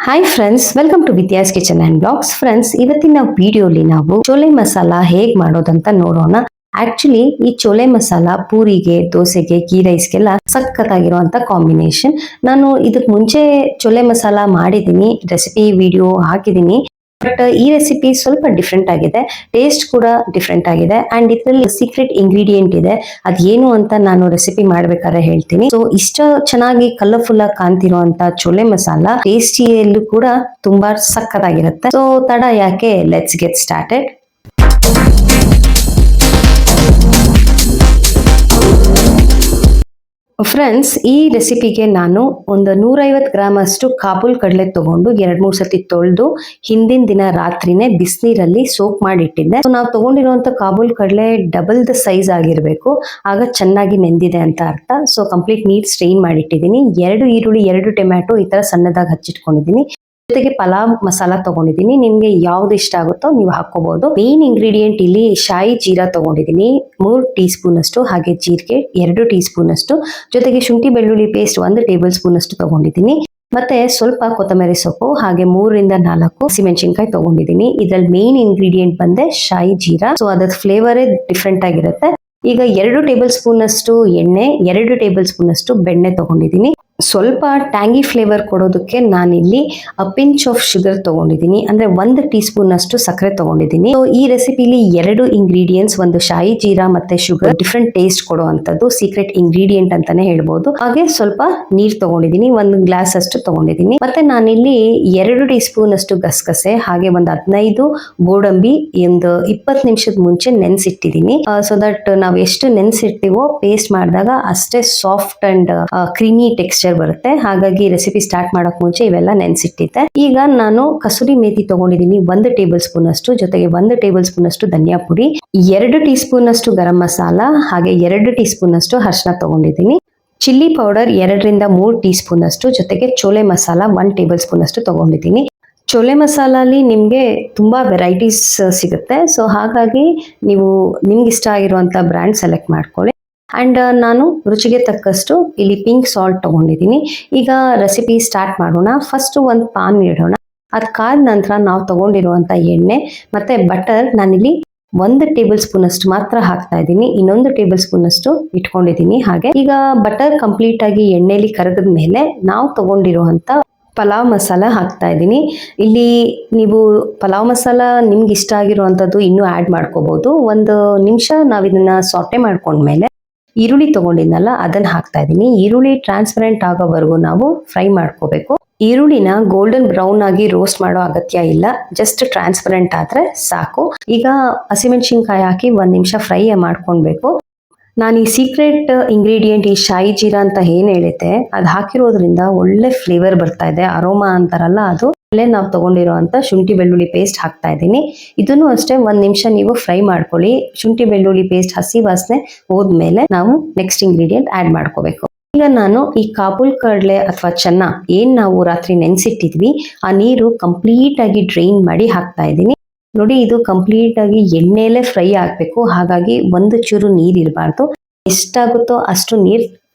Hi friends, welcome to Vidya's kitchen and blogs. Friends, ಇವತ್ತಿನ ವಿಡಿಯೋಲಿ ನಾವು ಚೋಲೆ ಮಸಾಲ ಹೇಗ್ ಮಾಡೋದಂತ ನೋಡೋಣ. ಆಕ್ಚುಲಿ ಈ ಚೋಲೆ ಮಸಾಲ ಪೂರಿಗೆ, ದೋಸೆಗೆ, ಗೀ ರೈಸ್ಗೆಲ್ಲ ಸಖತ್ತಾಗಿರುವಂತ ಕಾಂಬಿನೇಷನ್. ನಾನು ಇದಕ್ ಮುಂಚೆ ಚೋಲೆ ಮಸಾಲ ಮಾಡಿದೀನಿ, ರೆಸಿಪಿ ವಿಡಿಯೋ ಹಾಕಿದೀನಿ. ಬಟ್ ಈ ರೆಸಿಪಿ ಸ್ವಲ್ಪ ಡಿಫ್ರೆಂಟ್ ಆಗಿದೆ, ಟೇಸ್ಟ್ ಕೂಡ ಡಿಫ್ರೆಂಟ್ ಆಗಿದೆ ಅಂಡ್ ಇದರಲ್ಲಿ ಸೀಕ್ರೆಟ್ ಇಂಗ್ರೀಡಿಯೆಂಟ್ ಇದೆ. ಅದೇನು ಅಂತ ನಾನು ರೆಸಿಪಿ ಮಾಡ್ಬೇಕಾದ್ರೆ ಹೇಳ್ತೀನಿ. ಸೊ ಇಷ್ಟ ಚೆನ್ನಾಗಿ ಕಲರ್ಫುಲ್ ಆಗಿ ಕಾಣ್ತಿರುವಂತ ಚೋಲೆ ಮಸಾಲ ಟೇಸ್ಟಿಯಲ್ಲೂ ಕೂಡ ತುಂಬಾ ಸಕ್ಕತ್ತಾಗಿರುತ್ತೆ. ಸೊ ತಡ ಯಾಕೆ, ಲೆಟ್ಸ್ ಗೆಟ್ ಸ್ಟಾರ್ಟೆಡ್. ಫ್ರೆಂಡ್ಸ್, ಈ ರೆಸಿಪಿಗೆ ನಾನು ಒಂದು 150 ಗ್ರಾಮ್ ಅಷ್ಟು ಕಾಬೂಲ್ ಕಡಲೆ ತಗೊಂಡು 2-3 ಸತಿ ತೊಳೆದು ಹಿಂದಿನ ದಿನ ರಾತ್ರಿನೇ ಬಿಸಿನೀರಲ್ಲಿ ಸೋಕ್ ಮಾಡಿ ಇಟ್ಟಿದ್ದೆ. ನಾವು ತಗೊಂಡಿರುವಂತ ಕಾಬೂಲ್ ಕಡಲೆ ಡಬಲ್ ದ ಸೈಜ್ ಆಗಿರ್ಬೇಕು, ಆಗ ಚೆನ್ನಾಗಿ ನೆಂದಿದೆ ಅಂತ ಅರ್ಥ. ಸೊ ಕಂಪ್ಲೀಟ್ ನೀರ್ ಸ್ಟ್ರೈನ್ ಮಾಡಿ ಇಟ್ಟಿದ್ದೀನಿ. 2 ಈರುಳ್ಳಿ, 2 ಟೊಮ್ಯಾಟೊ ಈ ತರ ಸಣ್ಣದಾಗಿ ಹಚ್ಚಿಟ್ಕೊಂಡಿದ್ದೀನಿ. ಜೊತೆಗೆ ಪಲಾವ್ ಮಸಾಲ ತಗೊಂಡಿದ್ದೀನಿ. ನಿಮ್ಗೆ ಯಾವ್ದು ಇಷ್ಟ ಆಗುತ್ತೋ ನೀವು ಹಾಕೋಬಹುದು. ಮೇನ್ ಇಂಗ್ರೀಡಿಯೆಂಟ್ ಇಲ್ಲಿ ಶಾಯಿ ಜೀರಾ ತಗೊಂಡಿದ್ದೀನಿ 3 ಟೀ ಸ್ಪೂನ್ ಅಷ್ಟು, ಹಾಗೆ ಜೀರಿಗೆ 2 ಟೀ ಸ್ಪೂನ್ ಅಷ್ಟು, ಜೊತೆಗೆ ಶುಂಠಿ ಬೆಳ್ಳುಳ್ಳಿ ಪೇಸ್ಟ್ 1 ಟೇಬಲ್ ಸ್ಪೂನ್ ಅಷ್ಟು ತಗೊಂಡಿದ್ದೀನಿ. ಮತ್ತೆ ಸ್ವಲ್ಪ ಕೊತ್ತಂಬರಿ ಸೊಪ್ಪು, ಹಾಗೆ 3-4 ಹಸಿಮೆಣಸಿನಕಾಯಿ ತಗೊಂಡಿದ್ದೀನಿ. ಇದ್ರಲ್ಲಿ ಮೇನ್ ಇಂಗ್ರೀಡಿಯೆಂಟ್ ಬಂದೆ ಶಾಯಿ ಜೀರಾ. ಸೊ ಅದ್ರ ಫ್ಲೇವರೇ ಡಿಫ್ರೆಂಟ್ ಆಗಿರುತ್ತೆ. ಈಗ 2 ಟೇಬಲ್ ಸ್ಪೂನ್ ಅಷ್ಟು ಎಣ್ಣೆ, 2 ಟೇಬಲ್ ಸ್ಪೂನ್ ಅಷ್ಟು ಬೆಣ್ಣೆ ತಗೊಂಡಿದ್ದೀನಿ. ಸ್ವಲ್ಪ ಟ್ಯಾಂಗಿ ಫ್ಲೇವರ್ ಕೊಡೋದಕ್ಕೆ ನಾನಿಲ್ಲಿ ಪಿಂಚ್ ಆಫ್ ಶುಗರ್ ತಗೊಂಡಿದ್ದೀನಿ, ಅಂದ್ರೆ 1 ಟೀ ಸ್ಪೂನ್ ಅಷ್ಟು ಸಕ್ಕರೆ ತಗೊಂಡಿದ್ದೀನಿ. ಈ ರೆಸಿಪಿಲಿ 2 ಇಂಗ್ರೀಡಿಯೆಂಟ್ಸ್, ಒಂದು ಶಾಯಿ ಜೀರಾ ಮತ್ತೆ ಶುಗರ್, ಡಿಫ್ರೆಂಟ್ ಟೇಸ್ಟ್ ಕೊಡುವಂತದ್ದು ಸೀಕ್ರೆಟ್ ಇಂಗ್ರೀಡಿಯೆಂಟ್ ಅಂತಾನೆ ಹೇಳ್ಬೋದು. ಹಾಗೆ ಸ್ವಲ್ಪ ನೀರ್ ತಗೊಂಡಿದ್ದೀನಿ, 1 ಗ್ಲಾಸ್ ಅಷ್ಟು ತಗೊಂಡಿದ್ದೀನಿ. ಮತ್ತೆ ನಾನಿಲ್ಲಿ 2 ಟೀ ಸ್ಪೂನ್ ಅಷ್ಟು ಗಸಗಸೆ, ಹಾಗೆ ಒಂದು 15 ಗೋಡಂಬಿ ಒಂದು 20 ನಿಮಿಷದ ಮುಂಚೆ ನೆನ್ಸಿಟ್ಟಿದ್ದೀನಿ. ಸೊ ದಟ್ ನಾವು ಎಷ್ಟು ನೆನ್ಸಿಡ್ತೀವೋ ಪೇಸ್ಟ್ ಮಾಡಿದಾಗ ಅಷ್ಟೇ ಸಾಫ್ಟ್ ಅಂಡ್ ಕ್ರೀಮಿ ಟೆಕ್ಸ್ಚರ್ ಬರುತ್ತೆ. ಹಾಗಾಗಿ ರೆಸಿಪಿ ಸ್ಟಾರ್ಟ್ ಮಾಡಕ್ ಮುಂಚೆ ಇವೆಲ್ಲ ನೆನ್ಸಿಟ್ಟಿದ್ದೆ. ಈಗ ನಾನು ಕಸೂರಿ ಮೇಥಿ ತಗೊಂಡಿದ್ದೀನಿ 1 ಟೇಬಲ್ ಸ್ಪೂನ್ ಅಷ್ಟು, ಜೊತೆಗೆ 1 ಟೇಬಲ್ ಸ್ಪೂನ್ ಅಷ್ಟು ಧನಿಯಾ ಪುಡಿ, 2 ಟೀ ಸ್ಪೂನ್ ಅಷ್ಟು ಗರಂ ಮಸಾಲ, ಹಾಗೆ 2 ಟೀ ಸ್ಪೂನ್ ಅಷ್ಟು ಅರಿಶಿನ ತಗೊಂಡಿದ್ದೀನಿ. ಚಿಲ್ಲಿ ಪೌಡರ್ 2-3 ಟೀ ಸ್ಪೂನ್ ಅಷ್ಟು, ಜೊತೆಗೆ ಚೋಲೆ ಮಸಾಲ 1 ಟೇಬಲ್ ಸ್ಪೂನ್ ಅಷ್ಟು ತಗೊಂಡಿದ್ದೀನಿ. ಚೋಲೆ ಮಸಾಲಲ್ಲಿ ನಿಮಗೆ ತುಂಬಾ ವೆರೈಟೀಸ್ ಸಿಗುತ್ತೆ. ಸೊ ಹಾಗಾಗಿ ನೀವು ನಿಮ್ಗೆ ಇಷ್ಟ ಆಗಿರುವಂತ ಬ್ರ್ಯಾಂಡ್ ಸೆಲೆಕ್ಟ್ ಮಾಡ್ಕೊಳ್ಳಿ. ಅಂಡ್ ನಾನು ರುಚಿಗೆ ತಕ್ಕಷ್ಟು ಇಲ್ಲಿ ಪಿಂಕ್ ಸಾಲ್ಟ್ ತಗೊಂಡಿದ್ದೀನಿ. ಈಗ ರೆಸಿಪಿ ಸ್ಟಾರ್ಟ್ ಮಾಡೋಣ. ಫಸ್ಟ್ ಒಂದು ಪಾನ್ ಇಡೋಣ. ಅದ್ ಕಾದ ನಂತರ ನಾವು ತಗೊಂಡಿರುವಂತ ಎಣ್ಣೆ ಮತ್ತೆ ಬಟರ್ ನಾನಿಲ್ಲಿ 1 ಟೇಬಲ್ ಸ್ಪೂನ್ ಅಷ್ಟು ಮಾತ್ರ ಹಾಕ್ತಾ ಇದ್ದೀನಿ, ಇನ್ನೊಂದು ಟೇಬಲ್ ಸ್ಪೂನ್ ಅಷ್ಟು ಇಟ್ಕೊಂಡಿದ್ದೀನಿ. ಹಾಗೆ ಈಗ ಬಟರ್ ಕಂಪ್ಲೀಟ್ ಆಗಿ ಎಣ್ಣೆಲಿ ಕರಗದ ಮೇಲೆ ನಾವು ತಗೊಂಡಿರುವಂತ ಪಲಾವ್ ಮಸಾಲ ಹಾಕ್ತಾ ಇದ್ದೀನಿ. ಇಲ್ಲಿ ನೀವು ಪಲಾವ್ ಮಸಾಲ ನಿಮ್ಗೆ ಇಷ್ಟ ಆಗಿರುವಂತದ್ದು ಇನ್ನೂ ಆಡ್ ಮಾಡ್ಕೋಬಹುದು. 1 ನಿಮಿಷ ನಾವು ಇದನ್ನ ಸಾಟೆ ಮಾಡ್ಕೊಂಡ್ಮೇಲೆ ಈರುಳ್ಳಿ ತಗೊಂಡಿದ್ನಲ್ಲ ಅದನ್ನ ಹಾಕ್ತಾ ಇದ್ದೀನಿ. ಈರುಳ್ಳಿ ಟ್ರಾನ್ಸ್ಪರೆಂಟ್ ಆಗೋವರೆಗೂ ನಾವು ಫ್ರೈ ಮಾಡ್ಕೋಬೇಕು. ಈರುಳ್ಳಿನ ಗೋಲ್ಡನ್ ಬ್ರೌನ್ ಆಗಿ ರೋಸ್ಟ್ ಮಾಡೋ ಅಗತ್ಯ ಇಲ್ಲ, ಜಸ್ಟ್ ಟ್ರಾನ್ಸ್ಪರೆಂಟ್ ಆದ್ರೆ ಸಾಕು. ಈಗ ಹಸಿಮೆಣಸಿನಕಾಯಿ ಹಾಕಿ 1 ನಿಮಿಷ ಫ್ರೈ ಮಾಡ್ಕೊಳ್ಬೇಕು. ನಾನು ಈ ಸೀಕ್ರೆಟ್ ಇಂಗ್ರೀಡಿಯೆಂಟ್ ಈ ಶಾಯಿ ಜೀರಾ ಅಂತ ಏನ್ ಹೇಳಿದ್ದೆ, ಅದು ಹಾಕಿರೋದ್ರಿಂದ ಒಳ್ಳೆ ಫ್ಲೇವರ್ ಬರ್ತಾ ಇದೆ, ಅರೋಮಾ ಅಂತಾರಲ್ಲ ಅದು. ಅಲ್ಲೇ ನಾವು ತಗೊಂಡಿರುವಂತ ಶುಂಠಿ ಬೆಳ್ಳುಳ್ಳಿ ಪೇಸ್ಟ್ ಹಾಕ್ತಾ ಇದ್ದೀನಿ. ಇದನ್ನು ಅಷ್ಟೇ 1 ನಿಮಿಷ ನೀವು ಫ್ರೈ ಮಾಡ್ಕೊಳ್ಳಿ. ಶುಂಠಿ ಬೆಳ್ಳುಳ್ಳಿ ಪೇಸ್ಟ್ ಹಸಿ ವಾಸನೆ ಹೋದ್ಮೇಲೆ ನಾವು ನೆಕ್ಸ್ಟ್ ಇಂಗ್ರೀಡಿಯೆಂಟ್ ಆಡ್ ಮಾಡ್ಕೋಬೇಕು. ಈಗ ನಾನು ಈ ಕಾಬೂಲ್ ಕಡಲೆ ಅಥವಾ ಚೆನ್ನ ಏನ್ ನಾವು ರಾತ್ರಿ ನೆನ್ಸಿಟ್ಟಿದ್ವಿ, ಆ ನೀರು ಕಂಪ್ಲೀಟ್ ಆಗಿ ಡ್ರೈನ್ ಮಾಡಿ ಹಾಕ್ತಾ ಇದ್ದೀನಿ. ನೋಡಿ, ಇದು ಕಂಪ್ಲೀಟ್ ಆಗಿ ಎಣ್ಣೆಲೆ ಫ್ರೈ ಆಗ್ಬೇಕು, ಹಾಗಾಗಿ 1 ಚೂರು ನೀರ್ ಇರಬಾರ್ದು. ಎಷ್ಟಾಗುತ್ತೋ ಅಷ್ಟು ನೀರ್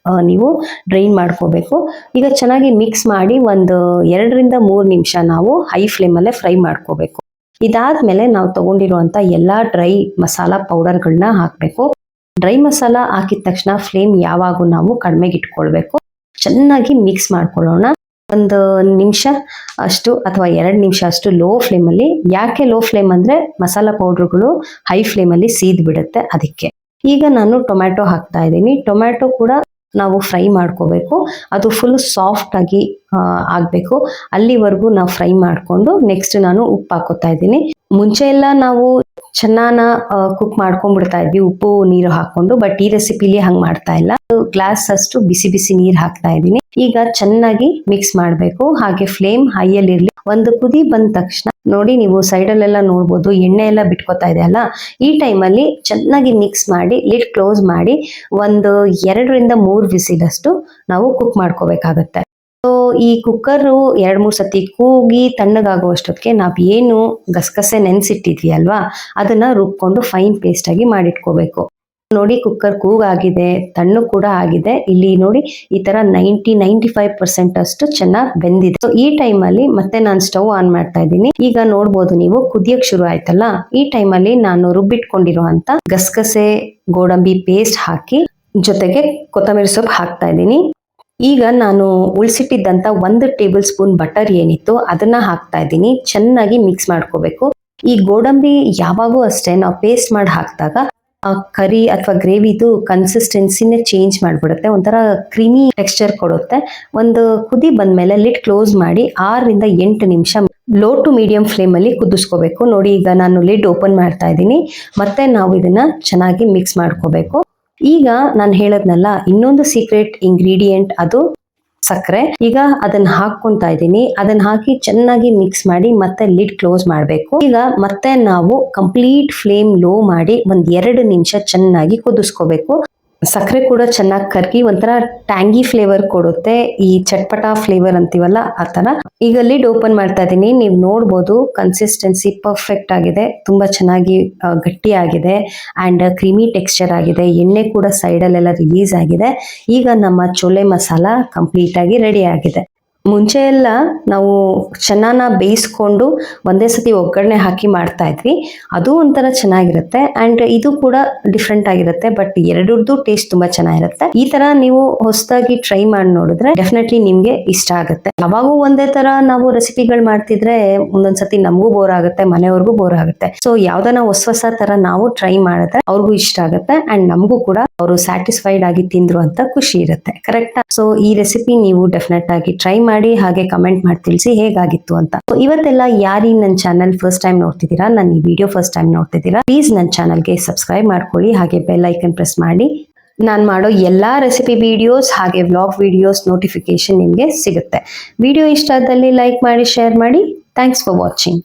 ನೀವು ಡ್ರೈನ್ ಮಾಡ್ಕೋಬೇಕು. ಈಗ ಚೆನ್ನಾಗಿ ಮಿಕ್ಸ್ ಮಾಡಿ 2-3 ನಿಮಿಷ ನಾವು ಹೈ ಫ್ಲೇಮ್ ಅಲ್ಲೇ ಫ್ರೈ ಮಾಡ್ಕೋಬೇಕು. ಇದಾದ್ಮೇಲೆ ನಾವು ತಗೊಂಡಿರುವಂತ ಎಲ್ಲಾ ಡ್ರೈ ಮಸಾಲ ಪೌಡರ್ಗಳನ್ನ ಹಾಕ್ಬೇಕು. ಡ್ರೈ ಮಸಾಲ ಹಾಕಿದ ತಕ್ಷಣ ಫ್ಲೇಮ್ ಯಾವಾಗೂ ನಾವು ಕಡಿಮೆಗೆ ಇಟ್ಕೊಳ್ಬೇಕು. ಚೆನ್ನಾಗಿ ಮಿಕ್ಸ್ ಮಾಡ್ಕೊಳ್ಳೋಣ. 1 ನಿಮಿಷ ಅಷ್ಟು ಅಥವಾ 2 ನಿಮಿಷ ಅಷ್ಟು ಲೋ ಫ್ಲೇಮ್ ಅಲ್ಲಿ. ಯಾಕೆ ಲೋ ಫ್ಲೇಮ್ ಅಂದ್ರೆ ಮಸಾಲ ಪೌಡರ್ಗಳು ಹೈ ಫ್ಲೇಮ್ ಅಲ್ಲಿ ಸೀದ್ ಬಿಡುತ್ತೆ, ಅದಕ್ಕೆ. ಈಗ ನಾನು ಟೊಮ್ಯಾಟೊ ಹಾಕ್ತಾ ಇದ್ದೀನಿ. ಟೊಮ್ಯಾಟೊ ಕೂಡ ನಾವು ಫ್ರೈ ಮಾಡ್ಕೋಬೇಕು. ಅದು ಫುಲ್ ಸಾಫ್ಟ್ ಆಗಿ ಆಗ್ಬೇಕು, ಅಲ್ಲಿವರೆಗೂ ನಾವು ಫ್ರೈ ಮಾಡ್ಕೊಂಡು ನೆಕ್ಸ್ಟ್ ನಾನು ಉಪ್ಪು ಹಾಕೋತಾ ಇದ್ದೀನಿ. ಮುಂಚೆ ಎಲ್ಲ ನಾವು ಚೆನ್ನಾನ ಕುಕ್ ಮಾಡ್ಕೊಂಡ್ಬಿಡ್ತಾ ಇದ್ವಿ ಉಪ್ಪು ನೀರು ಹಾಕೊಂಡು, ಬಟ್ ಈ ರೆಸಿಪಿಲಿ ಹಂಗ್ ಮಾಡ್ತಾ ಇಲ್ಲ. ಗ್ಲಾಸ್ ಅಷ್ಟು ಬಿಸಿ ಬಿಸಿ ನೀರ್ ಹಾಕ್ತಾ ಇದ್ದೀನಿ. ಈಗ ಚೆನ್ನಾಗಿ ಮಿಕ್ಸ್ ಮಾಡ್ಬೇಕು, ಹಾಗೆ ಫ್ಲೇಮ್ ಹೈ ಅಲ್ಲಿ ಇರ್ಲಿ. 1 ಕುದಿ ಬಂದ ತಕ್ಷಣ ನೋಡಿ, ನೀವು ಸೈಡ್ ಅಲ್ಲೆಲ್ಲ ನೋಡ್ಬೋದು ಎಣ್ಣೆ ಎಲ್ಲ ಬಿಟ್ಕೋತಾ ಇದೆ ಅಲ್ಲ. ಈ ಟೈಮಲ್ಲಿ ಚೆನ್ನಾಗಿ ಮಿಕ್ಸ್ ಮಾಡಿ ಲಿಡ್ ಕ್ಲೋಸ್ ಮಾಡಿ 2-3 ವಿಸಿಲ್ ಅಷ್ಟು ನಾವು ಕುಕ್ ಮಾಡ್ಕೋಬೇಕಾಗತ್ತೆ. ಸೊ ಈ ಕುಕ್ಕರ್ 2-3 ಸತಿ ಕೂಗಿ ತಣ್ಣಗಾಗುವಷ್ಟೊತ್ತಿಗೆ ನಾವ್ ಏನು ಗಸಗಸೆ ನೆನ್ಸಿಟ್ಟಿದ್ವಿ ಅಲ್ವಾ, ಅದನ್ನ ರುಬ್ಕೊಂಡು ಫೈನ್ ಪೇಸ್ಟ್ ಆಗಿ ಮಾಡಿಟ್ಕೋಬೇಕು. ನೋಡಿ ಕುಕ್ಕರ್ ಕೂಗಾಗಿದೆ, ತಣ್ಣು ಕೂಡ ಆಗಿದೆ. ಇಲ್ಲಿ ನೋಡಿ ಈ ತರ 95% ಅಷ್ಟು ಚೆನ್ನಾಗಿ ಬೆಂದಿದೆ. ಸೊ ಈ ಟೈಮಲ್ಲಿ ಮತ್ತೆ ನಾನು ಸ್ಟವ್ ಆನ್ ಮಾಡ್ತಾ ಇದ್ದೀನಿ. ಈಗ ನೋಡ್ಬೋದು ನೀವು ಕುದಿಯಕ್ ಶುರು ಆಯ್ತಲ್ಲ, ಈ ಟೈಮಲ್ಲಿ ನಾನು ರುಬ್ಬಿಟ್ಕೊಂಡಿರುವಂತ ಗಸಗಸೆ ಗೋಡಂಬಿ ಪೇಸ್ಟ್ ಹಾಕಿ ಜೊತೆಗೆ ಕೊತ್ತಂಬರಿ ಸೊಪ್ಪು ಹಾಕ್ತಾ ಇದ್ದೀನಿ. ಈಗ ನಾನು ಉಳಿಸಿಟ್ಟಿದ್ದಂತ 1 ಟೇಬಲ್ ಸ್ಪೂನ್ ಬಟರ್ ಏನಿತ್ತು ಅದನ್ನ ಹಾಕ್ತಾ ಇದ್ದೀನಿ. ಚೆನ್ನಾಗಿ ಮಿಕ್ಸ್ ಮಾಡ್ಕೋಬೇಕು. ಈ ಗೋಡಂಬಿ ಯಾವಾಗೂ ಅಷ್ಟೇ ನಾವು ಪೇಸ್ಟ್ ಮಾಡಿ ಹಾಕಿದಾಗ ಆ ಕರಿ ಅಥವಾ ಗ್ರೇವಿದು ಕನ್ಸಿಸ್ಟೆನ್ಸಿನೇ ಚೇಂಜ್ ಮಾಡ್ಬಿಡುತ್ತೆ, ಒಂಥರ ಕ್ರೀಮಿ ಟೆಕ್ಸ್ಚರ್ ಕೊಡುತ್ತೆ. ಒಂದು ಕುದಿ ಬಂದ್ಮೇಲೆ ಲಿಡ್ ಕ್ಲೋಸ್ ಮಾಡಿ 6 ರಿಂದ 8 ನಿಮಿಷ ಲೋ ಟು ಮೀಡಿಯಂ ಫ್ಲೇಮ್ ಅಲ್ಲಿ ಕುದಿಸ್ಕೋಬೇಕು. ನೋಡಿ ಈಗ ನಾನು ಲಿಡ್ ಓಪನ್ ಮಾಡ್ತಾ ಇದ್ದೀನಿ. ಮತ್ತೆ ನಾವು ಇದನ್ನ ಚೆನ್ನಾಗಿ ಮಿಕ್ಸ್ ಮಾಡ್ಕೋಬೇಕು. ಈಗ ನಾನು ಹೇಳದ್ನಲ್ಲ, ಇನ್ನೊಂದು ಸೀಕ್ರೆಟ್ ಇಂಗ್ರೀಡಿಯೆಂಟ್ ಅದು ಸಕ್ಕರೆ. ಈಗ ಅದನ್ನ ಹಾಕೊಂತಾ ಇದ್ದೀನಿ. ಅದನ್ನ ಹಾಕಿ ಚೆನ್ನಾಗಿ ಮಿಕ್ಸ್ ಮಾಡಿ ಮತ್ತೆ ಲಿಡ್ ಕ್ಲೋಸ್ ಮಾಡಬೇಕು. ಈಗ ಮತ್ತೆ ನಾವು ಕಂಪ್ಲೀಟ್ ಫ್ಲೇಮ್ ಲೋ ಮಾಡಿ 1-2 ನಿಮಿಷ ಚೆನ್ನಾಗಿ ಕುದಿಸ್ಕೋಬೇಕು. ಸಕ್ಕರೆ ಕೂಡ ಚೆನ್ನಾಗಿ ಕರ್ಗಿ ಒಂಥರ ಟ್ಯಾಂಗಿ ಫ್ಲೇವರ್ ಕೊಡುತ್ತೆ, ಈ ಚಟ್ಪಟ ಫ್ಲೇವರ್ ಅಂತೀವಲ್ಲ ಆ ತರ. ಈಗ ಲಿಡ್ ಓಪನ್ ಮಾಡ್ತಾ ಇದ್ದೀನಿ. ನೀವು ನೋಡ್ಬೋದು ಕನ್ಸಿಸ್ಟೆನ್ಸಿ ಪರ್ಫೆಕ್ಟ್ ಆಗಿದೆ, ತುಂಬಾ ಚೆನ್ನಾಗಿ ಗಟ್ಟಿ ಆಗಿದೆ ಅಂಡ್ ಕ್ರೀಮಿ ಟೆಕ್ಸ್ಚರ್ ಆಗಿದೆ. ಎಣ್ಣೆ ಕೂಡ ಸೈಡಲ್ಲೆಲ್ಲ ರಿಲೀಸ್ ಆಗಿದೆ. ಈಗ ನಮ್ಮ ಚೋಲೆ ಮಸಾಲ ಕಂಪ್ಲೀಟ್ ಆಗಿ ರೆಡಿ ಆಗಿದೆ. ಮುಂಚೆ ಎಲ್ಲ ನಾವು ಚೆನ್ನಾನ ಬೇಯಿಸ್ಕೊಂಡು ಒಂದೇ ಸತಿ ಒಗ್ಗರಣೆ ಹಾಕಿ ಮಾಡ್ತಾ ಇದ್ವಿ, ಅದು ಒಂಥರ ಚೆನ್ನಾಗಿರುತ್ತೆ ಅಂಡ್ ಇದು ಕೂಡ ಡಿಫ್ರೆಂಟ್ ಆಗಿರುತ್ತೆ. ಬಟ್ ಎರಡರದ್ದು ಟೇಸ್ಟ್ ತುಂಬಾ ಚೆನ್ನಾಗಿರುತ್ತೆ. ಈ ತರ ನೀವು ಹೊಸದಾಗಿ ಟ್ರೈ ಮಾಡಿ ನೋಡಿದ್ರೆ ಡೆಫಿನೆಟ್ಲಿ ನಿಮ್ಗೆ ಇಷ್ಟ ಆಗುತ್ತೆ. ಯಾವಾಗೂ ಒಂದೇ ತರ ನಾವು ರೆಸಿಪಿಗಳು ಮಾಡ್ತಿದ್ರೆ ಒಂದೊಂದ್ಸತಿ ನಮಗೂ ಬೋರ್ ಆಗುತ್ತೆ, ಮನೆಯವ್ರಿಗೂ ಬೋರ್ ಆಗುತ್ತೆ. ಸೊ ಯಾವ್ದನ ಹೊಸ ತರ ನಾವು ಟ್ರೈ ಮಾಡಿದ್ರೆ ಅವ್ರಿಗೂ ಇಷ್ಟ ಆಗುತ್ತೆ ಅಂಡ್ ನಮಗೂ ಕೂಡ ಅವರು ಸ್ಯಾಟಿಸ್ಫೈಡ್ ಆಗಿ ತಿಂದ್ರು ಅಂತ ಖುಷಿ ಇರುತ್ತೆ. ಕರೆಕ್ಟಾ? ಸೊ ಈ ರೆಸಿಪಿ ನೀವು ಡೆಫಿನೆಟ್ ಆಗಿ ಟ್ರೈ ಮಾಡಿ, ಹಾಗೆ ಕಮೆಂಟ್ ಮಾಡಿ ತಿಳಿಸಿ ಹೇಗಾಗಿತ್ತು ಅಂತ. ಇವತ್ತೆಲ್ಲ ಯಾರು ನನ್ನ ಚಾನಲ್ ಫಸ್ಟ್ ಟೈಮ್ ನೋಡ್ತಿದ್ದೀರಾ, ನನ್ನ ಈ ವಿಡಿಯೋ ಫಸ್ಟ್ ಟೈಮ್ ನೋಡ್ತಿದ್ದೀರಾ, ಪ್ಲೀಸ್ ನನ್ನ ಚಾನಲ್ಗೆ ಸಬ್ಸ್ಕ್ರೈಬ್ ಮಾಡ್ಕೊಳ್ಳಿ, ಹಾಗೆ ಬೆಲ್ ಐಕನ್ ಪ್ರೆಸ್ ಮಾಡಿ. ನಾನು ಮಾಡೋ ಎಲ್ಲಾ ರೆಸಿಪಿ ವಿಡಿಯೋಸ್ ಹಾಗೆ ವ್ಲಾಗ್ ವಿಡಿಯೋಸ್ ನೋಟಿಫಿಕೇಶನ್ ನಿಮಗೆ ಸಿಗುತ್ತೆ. ವಿಡಿಯೋ ಇಷ್ಟ ಆದಲ್ಲಿ ಲೈಕ್ ಮಾಡಿ, ಶೇರ್ ಮಾಡಿ. Thanks for watching.